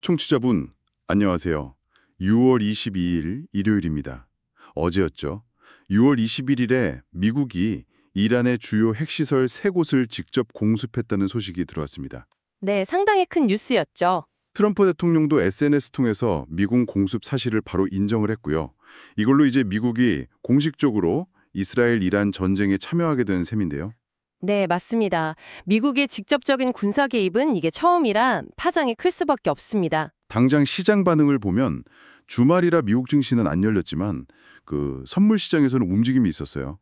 청취자분, 안녕하세요. 6월 22일 일요일입니다. 어제였죠. 6월 21일에 미국이 이란의 주요 핵시설 3곳을 직접 공습했다는 소식이 들어왔습니다. 네, 상당히 큰 뉴스였죠. 트럼프 대통령도 SNS 통해서 미군 공습 사실을 바로 인정을 했고요. 이걸로 이제 미국이 공식적으로 이스라엘-이란 전쟁에 참여하게 된 셈인데요. 네, 맞습니다. 미국의 직접적인 군사 개입은 이게 처음이라 파장이 클 수밖에 없습니다. 당장 시장 반응을 보면 주말이라 미국 증시는 안 열렸지만 선물 시장에서는 움직임이 있었어요.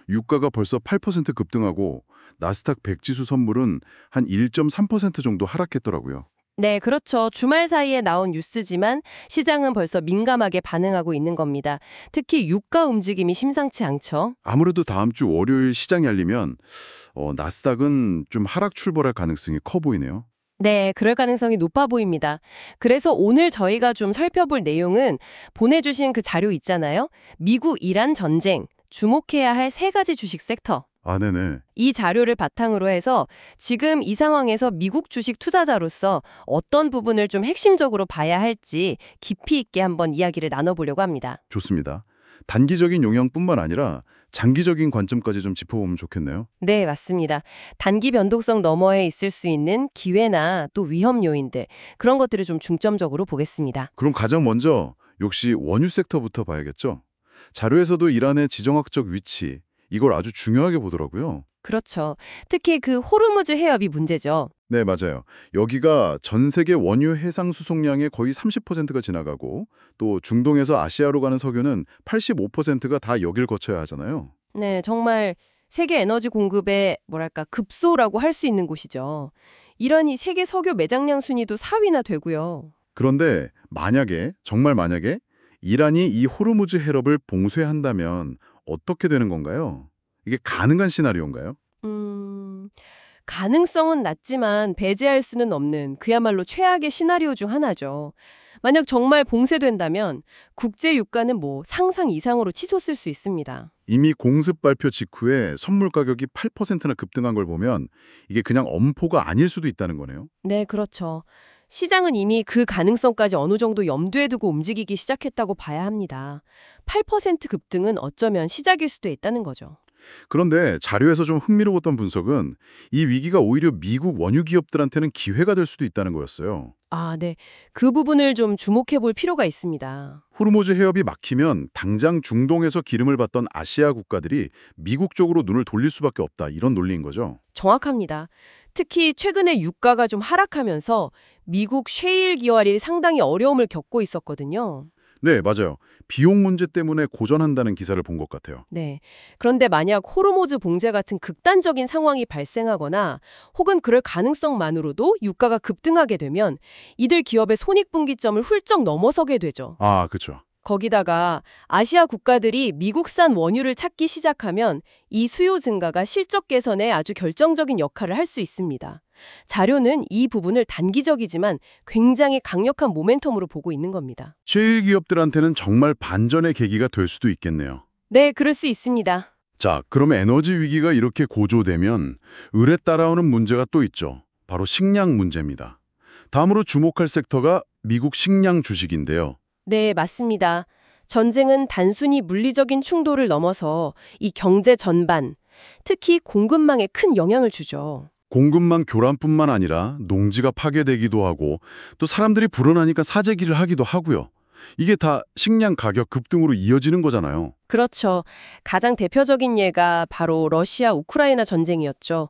유가가 벌써 8% 급등하고 나스닥 100 지수 선물은 한 1.3% 정도 하락했더라고요. 네, 그렇죠. 주말 사이에 나온 뉴스지만 시장은 벌써 민감하게 반응하고 있는 겁니다. 특히 유가 움직임이 심상치 않죠. 아무래도 다음 주 월요일 시장이 열리면 나스닥은 좀 하락 출발할 가능성이 커 보이네요. 네, 그럴 가능성이 높아 보입니다. 그래서 오늘 저희가 좀 살펴볼 내용은 보내주신 그 자료 있잖아요. 미국-이란 전쟁, 주목해야 할 3가지 주식 섹터. 아, 네네. 이 자료를 바탕으로 해서 지금 이 상황에서 미국 주식 투자자로서 어떤 부분을 좀 핵심적으로 봐야 할지 깊이 있게 한번 이야기를 나눠보려고 합니다. 좋습니다. 단기적인 영향뿐만 아니라 장기적인 관점까지 좀 짚어보면 좋겠네요. 네, 맞습니다. 단기 변동성 너머에 있을 수 있는 기회나 또 위험 요인들, 그런 것들을 좀 중점적으로 보겠습니다. 그럼 가장 먼저 역시 원유 섹터부터 봐야겠죠? 자료에서도 이란의 지정학적 위치, 이걸 아주 중요하게 보더라고요. 그렇죠. 특히 그 호르무즈 해협이 문제죠. 네, 맞아요. 여기가 전 세계 원유 해상 수송량의 거의 30%가 지나가고 또 중동에서 아시아로 가는 석유는 85%가 다 여길 거쳐야 하잖아요. 네, 정말 세계 에너지 공급의 급소라고 할 수 있는 곳이죠. 이란이 세계 석유 매장량 순위도 4위나 되고요. 그런데 정말 만약에 이란이 이 호르무즈 해협을 봉쇄한다면 어떻게 되는 건가요? 이게 가능한 시나리오인가요? 가능성은 낮지만 배제할 수는 없는 그야말로 최악의 시나리오 중 하나죠. 만약 정말 봉쇄된다면 국제 유가는 상상 이상으로 치솟을 수 있습니다. 이미 공습 발표 직후에 선물 가격이 8%나 급등한 걸 보면 이게 그냥 엄포가 아닐 수도 있다는 거네요. 네, 그렇죠. 시장은 이미 그 가능성까지 어느 정도 염두에 두고 움직이기 시작했다고 봐야 합니다. 8% 급등은 어쩌면 시작일 수도 있다는 거죠. 그런데 자료에서 좀 흥미로웠던 분석은 이 위기가 오히려 미국 원유 기업들한테는 기회가 될 수도 있다는 거였어요. 아, 네. 그 부분을 좀 주목해 볼 필요가 있습니다. 호르무즈 해협이 막히면 당장 중동에서 기름을 받던 아시아 국가들이 미국 쪽으로 눈을 돌릴 수밖에 없다. 이런 논리인 거죠. 정확합니다. 특히 최근에 유가가 좀 하락하면서 미국 셰일 기업이 상당히 어려움을 겪고 있었거든요. 네, 맞아요. 비용 문제 때문에 고전한다는 기사를 본 것 같아요. 네. 그런데 만약 호르무즈 봉쇄 같은 극단적인 상황이 발생하거나 혹은 그럴 가능성만으로도 유가가 급등하게 되면 이들 기업의 손익분기점을 훌쩍 넘어서게 되죠. 아, 그렇죠. 거기다가 아시아 국가들이 미국산 원유를 찾기 시작하면 이 수요 증가가 실적 개선에 아주 결정적인 역할을 할 수 있습니다. 자료는 이 부분을 단기적이지만 굉장히 강력한 모멘텀으로 보고 있는 겁니다. 셰일 기업들한테는 정말 반전의 계기가 될 수도 있겠네요. 네, 그럴 수 있습니다. 자, 그럼 에너지 위기가 이렇게 고조되면 을에 따라오는 문제가 또 있죠. 바로 식량 문제입니다. 다음으로 주목할 섹터가 미국 식량 주식인데요. 네, 맞습니다. 전쟁은 단순히 물리적인 충돌을 넘어서 이 경제 전반, 특히 공급망에 큰 영향을 주죠. 공급망 교란뿐만 아니라 농지가 파괴되기도 하고 또 사람들이 불어나니까 사재기를 하기도 하고요. 이게 다 식량 가격 급등으로 이어지는 거잖아요. 그렇죠. 가장 대표적인 예가 바로 러시아 우크라이나 전쟁이었죠.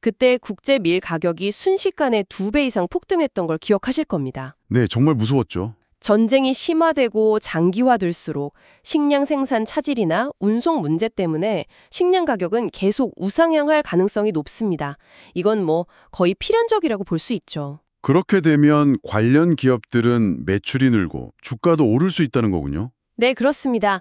그때 국제 밀 가격이 순식간에 2배 이상 폭등했던 걸 기억하실 겁니다. 네, 정말 무서웠죠. 전쟁이 심화되고 장기화될수록 식량 생산 차질이나 운송 문제 때문에 식량 가격은 계속 우상향할 가능성이 높습니다. 이건 거의 필연적이라고 볼 수 있죠. 그렇게 되면 관련 기업들은 매출이 늘고 주가도 오를 수 있다는 거군요. 네, 그렇습니다.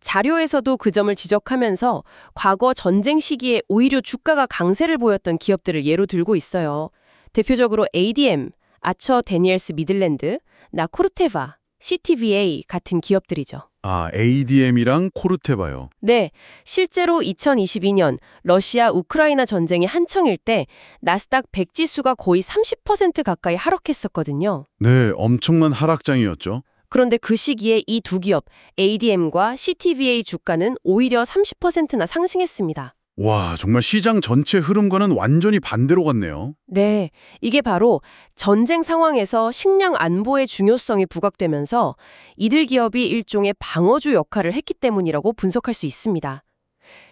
자료에서도 그 점을 지적하면서 과거 전쟁 시기에 오히려 주가가 강세를 보였던 기업들을 예로 들고 있어요. 대표적으로 ADM, 아처 데니엘스 미들랜드, 나코르테바, CTVA 같은 기업들이죠. 아, ADM이랑 코르테바요. 네, 실제로 2022년 러시아 우크라이나 전쟁이 한창일 때 나스닥 100 지수가 거의 30% 가까이 하락했었거든요. 네, 엄청난 하락장이었죠. 그런데 그 시기에 이 두 기업 ADM과 CTVA 주가는 오히려 30%나 상승했습니다. 와, 정말 시장 전체 흐름과는 완전히 반대로 갔네요. 네, 이게 바로 전쟁 상황에서 식량 안보의 중요성이 부각되면서 이들 기업이 일종의 방어주 역할을 했기 때문이라고 분석할 수 있습니다.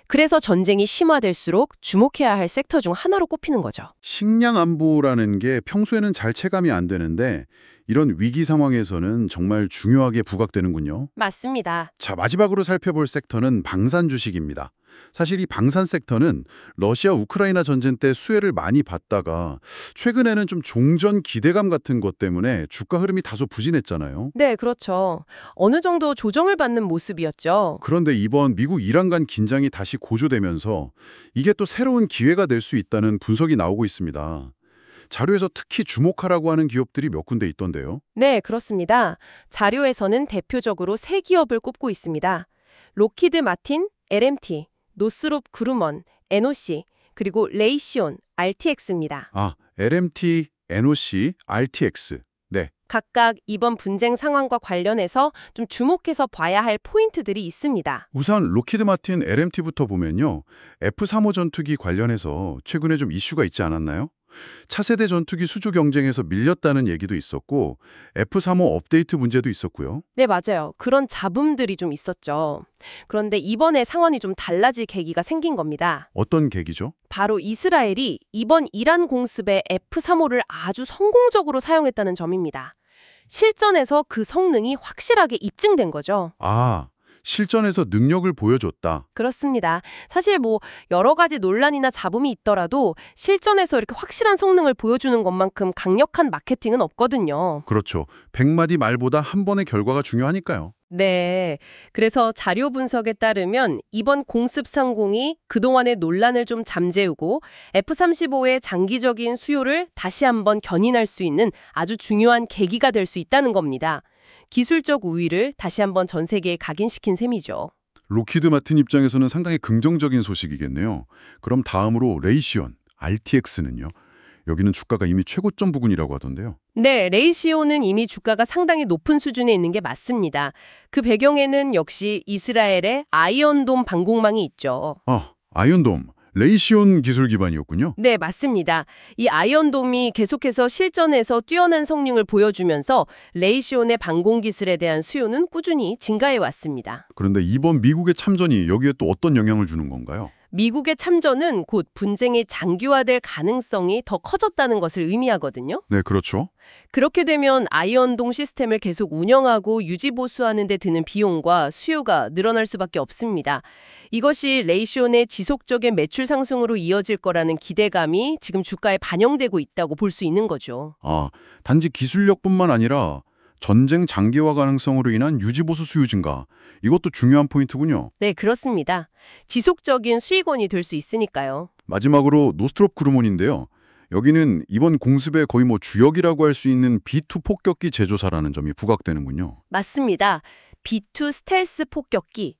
그래서 전쟁이 심화될수록 주목해야 할 섹터 중 하나로 꼽히는 거죠. 식량 안보라는 게 평소에는 잘 체감이 안 되는데 이런 위기 상황에서는 정말 중요하게 부각되는군요. 맞습니다. 자, 마지막으로 살펴볼 섹터는 방산 주식입니다. 사실 이 방산 섹터는 러시아 우크라이나 전쟁 때 수혜를 많이 받다가 최근에는 좀 종전 기대감 같은 것 때문에 주가 흐름이 다소 부진했잖아요. 네, 그렇죠. 어느 정도 조정을 받는 모습이었죠. 그런데 이번 미국 이란 간 긴장이 다시 고조되면서 이게 또 새로운 기회가 될 수 있다는 분석이 나오고 있습니다. 자료에서 특히 주목하라고 하는 기업들이 몇 군데 있던데요. 네, 그렇습니다. 자료에서는 대표적으로 세 기업을 꼽고 있습니다. 로키드 마틴, LMT, 노스롭 그루먼, NOC, 그리고 레이시온, RTX입니다. 아, LMT, NOC, RTX. 네. 각각 이번 분쟁 상황과 관련해서 좀 주목해서 봐야 할 포인트들이 있습니다. 우선 로키드 마틴 LMT부터 보면요. F-35 전투기 관련해서 최근에 좀 이슈가 있지 않았나요? 차세대 전투기 수주 경쟁에서 밀렸다는 얘기도 있었고 F-35 업데이트 문제도 있었고요. 네, 맞아요. 그런 잡음들이 좀 있었죠. 그런데 이번에 상황이 좀 달라질 계기가 생긴 겁니다. 어떤 계기죠? 바로 이스라엘이 이번 이란 공습에 F-35를 아주 성공적으로 사용했다는 점입니다. 실전에서 그 성능이 확실하게 입증된 거죠. 아, 실전에서 능력을 보여줬다. 그렇습니다. 사실 여러 가지 논란이나 잡음이 있더라도 실전에서 이렇게 확실한 성능을 보여주는 것만큼 강력한 마케팅은 없거든요. 그렇죠. 100마디 말보다 한 번의 결과가 중요하니까요. 네. 그래서 자료 분석에 따르면 이번 공습 성공이 그동안의 논란을 좀 잠재우고 F-35의 장기적인 수요를 다시 한번 견인할 수 있는 아주 중요한 계기가 될 수 있다는 겁니다. 기술적 우위를 다시 한번 전 세계에 각인시킨 셈이죠. 로키드 마틴 입장에서는 상당히 긍정적인 소식이겠네요. 그럼 다음으로 레이시온, RTX는요? 여기는 주가가 이미 최고점 부근이라고 하던데요. 네, 레이시오는 이미 주가가 상당히 높은 수준에 있는 게 맞습니다. 그 배경에는 역시 이스라엘의 아이언돔 방공망이 있죠. 아, 아이언돔, 레이시온 기술 기반이었군요. 네, 맞습니다. 이 아이언돔이 계속해서 실전에서 뛰어난 성능을 보여주면서 레이시온의 방공 기술에 대한 수요는 꾸준히 증가해 왔습니다. 그런데 이번 미국의 참전이 여기에 또 어떤 영향을 주는 건가요? 미국의 참전은 곧 분쟁이 장기화될 가능성이 더 커졌다는 것을 의미하거든요. 네, 그렇죠. 그렇게 되면 아이언돔 시스템을 계속 운영하고 유지보수하는 데 드는 비용과 수요가 늘어날 수밖에 없습니다. 이것이 레이시온의 지속적인 매출 상승으로 이어질 거라는 기대감이 지금 주가에 반영되고 있다고 볼 수 있는 거죠. 아, 단지 기술력뿐만 아니라 전쟁 장기화 가능성으로 인한 유지보수 수요 증가. 이것도 중요한 포인트군요. 네, 그렇습니다. 지속적인 수익원이 될 수 있으니까요. 마지막으로 노스트롭 그루몬인데요. 여기는 이번 공습의 거의 주역이라고 할 수 있는 B2 폭격기 제조사라는 점이 부각되는군요. 맞습니다. B2 스텔스 폭격기.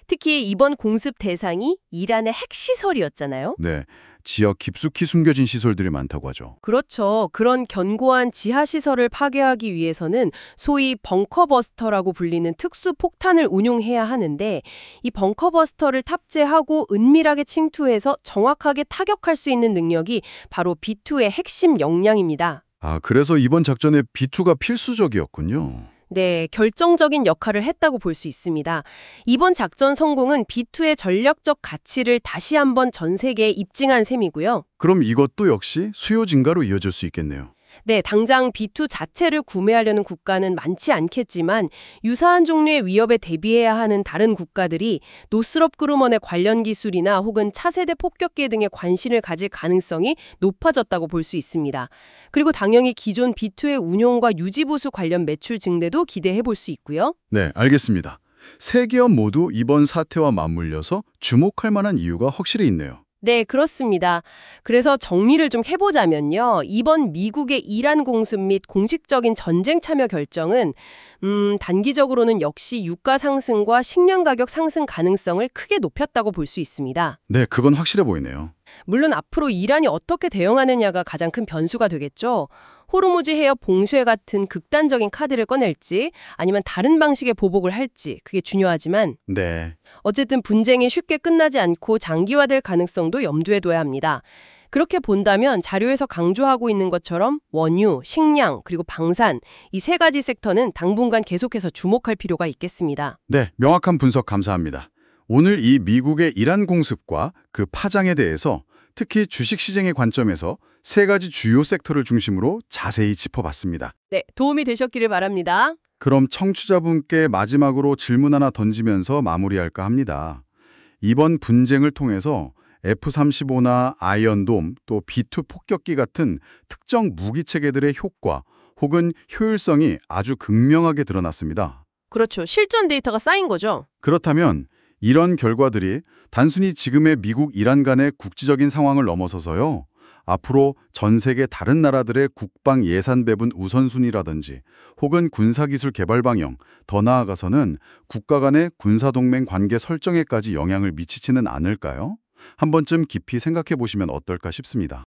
특히 이번 공습 대상이 이란의 핵시설이었잖아요. 네, 지역 깊숙이 숨겨진 시설들이 많다고 하죠. 그렇죠. 그런 견고한 지하시설을 파괴하기 위해서는 소위 벙커버스터라고 불리는 특수 폭탄을 운용해야 하는데 이 벙커버스터를 탑재하고 은밀하게 침투해서 정확하게 타격할 수 있는 능력이 바로 B2의 핵심 역량입니다. 아, 그래서 이번 작전에 B2가 필수적이었군요. 네, 결정적인 역할을 했다고 볼 수 있습니다. 이번 작전 성공은 B2의 전략적 가치를 다시 한번 전 세계에 입증한 셈이고요. 그럼 이것도 역시 수요 증가로 이어질 수 있겠네요. 네, 당장 B2 자체를 구매하려는 국가는 많지 않겠지만 유사한 종류의 위협에 대비해야 하는 다른 국가들이 노스롭 그루먼의 관련 기술이나 혹은 차세대 폭격기 등에 관심을 가질 가능성이 높아졌다고 볼 수 있습니다. 그리고 당연히 기존 B2의 운용과 유지보수 관련 매출 증대도 기대해 볼 수 있고요. 네, 알겠습니다. 세 기업 모두 이번 사태와 맞물려서 주목할 만한 이유가 확실히 있네요. 네, 그렇습니다. 그래서 정리를 좀 해보자면요. 이번 미국의 이란 공습 및 공식적인 전쟁 참여 결정은 단기적으로는 역시 유가 상승과 식량 가격 상승 가능성을 크게 높였다고 볼 수 있습니다. 네, 그건 확실해 보이네요. 물론 앞으로 이란이 어떻게 대응하느냐가 가장 큰 변수가 되겠죠. 호르무즈 해협 봉쇄 같은 극단적인 카드를 꺼낼지 아니면 다른 방식의 보복을 할지 그게 중요하지만 네. 어쨌든 분쟁이 쉽게 끝나지 않고 장기화될 가능성도 염두에 둬야 합니다. 그렇게 본다면 자료에서 강조하고 있는 것처럼 원유, 식량, 그리고 방산 이 세 가지 섹터는 당분간 계속해서 주목할 필요가 있겠습니다. 네, 명확한 분석 감사합니다. 오늘 이 미국의 이란 공습과 그 파장에 대해서 특히 주식시장의 관점에서 세 가지 주요 섹터를 중심으로 자세히 짚어봤습니다. 네, 도움이 되셨기를 바랍니다. 그럼 청취자분께 마지막으로 질문 하나 던지면서 마무리할까 합니다. 이번 분쟁을 통해서 F-35나 아이언돔, 또 B-2 폭격기 같은 특정 무기 체계들의 효과 혹은 효율성이 아주 극명하게 드러났습니다. 그렇죠. 실전 데이터가 쌓인 거죠. 그렇다면 이런 결과들이 단순히 지금의 미국-이란 간의 국지적인 상황을 넘어서서요. 앞으로 전 세계 다른 나라들의 국방 예산 배분 우선순위라든지 혹은 군사기술 개발 방향, 더 나아가서는 국가 간의 군사동맹 관계 설정에까지 영향을 미치지는 않을까요? 한 번쯤 깊이 생각해 보시면 어떨까 싶습니다.